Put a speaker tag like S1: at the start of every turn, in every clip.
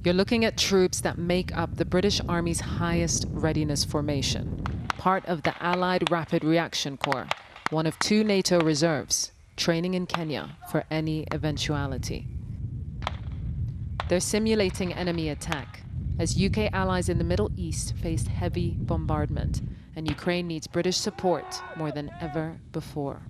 S1: You're looking at troops that make up the British Army's highest readiness formation, part of the Allied Rapid Reaction Corps, one of 2 NATO reserves, training in Kenya for any eventuality. They're simulating enemy attack as UK allies in the Middle East faced heavy bombardment, and Ukraine needs British support more than ever before.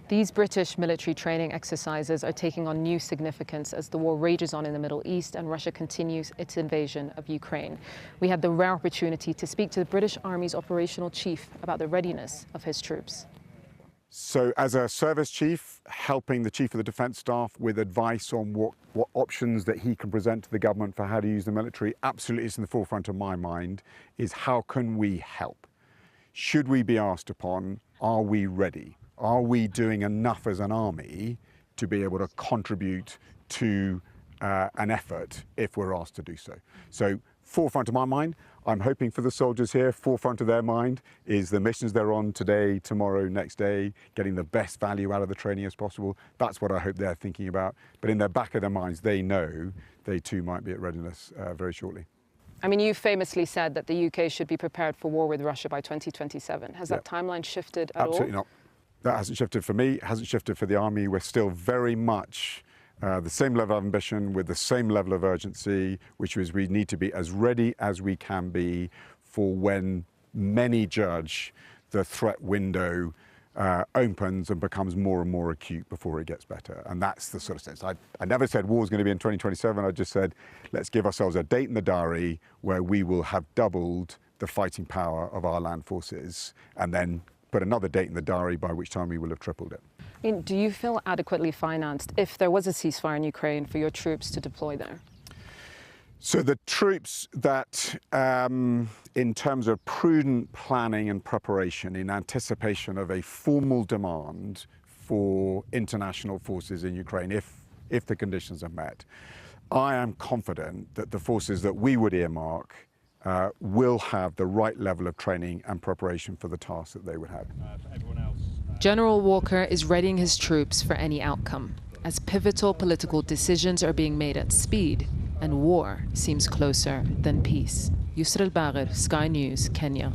S1: These British military training exercises are taking on new significance as the war rages on in the Middle East and Russia continues its invasion of Ukraine. We had the rare opportunity to speak to the British Army's operational chief about the readiness of his troops.
S2: So as a service chief, helping the Chief of the Defence Staff with advice on what options that he can present to the government for how to use the military, absolutely is in the forefront of my mind, is how can we help? Should we be asked upon, are we ready? Are we doing enough as an army to be able to contribute to an effort if we're asked to do so? So forefront of my mind, I'm hoping for the soldiers here, forefront of their mind is the missions they're on today, tomorrow, next day, getting the best value out of the training as possible. That's what I hope they're thinking about. But in the back of their minds, they know they too might be at readiness very shortly.
S1: I mean, you famously said that the UK should be prepared for war with Russia by 2027. Has that timeline shifted at all?
S2: Absolutely not. That hasn't shifted for me, hasn't shifted for the Army. We're still very much the same level of ambition with the same level of urgency, which is we need to be as ready as we can be for when many judge the threat window opens and becomes more and more acute before it gets better. And that's the sort of sense. I never said war's going to be in 2027. I just said, let's give ourselves a date in the diary where we will have doubled the fighting power of our land forces and then put another date in the diary by which time we will have tripled it.
S1: I mean, do you feel adequately financed if there was a ceasefire in Ukraine for your troops to deploy there?
S2: So the troops that, in terms of prudent planning and preparation in anticipation of a formal demand for international forces in Ukraine, if the conditions are met, I am confident that the forces that we would earmark will have the right level of training and preparation for the task that they would have.
S1: General Walker is readying his troops for any outcome, as pivotal political decisions are being made at speed, and war seems closer than peace. Yusra al-Bagher, Sky News, Kenya.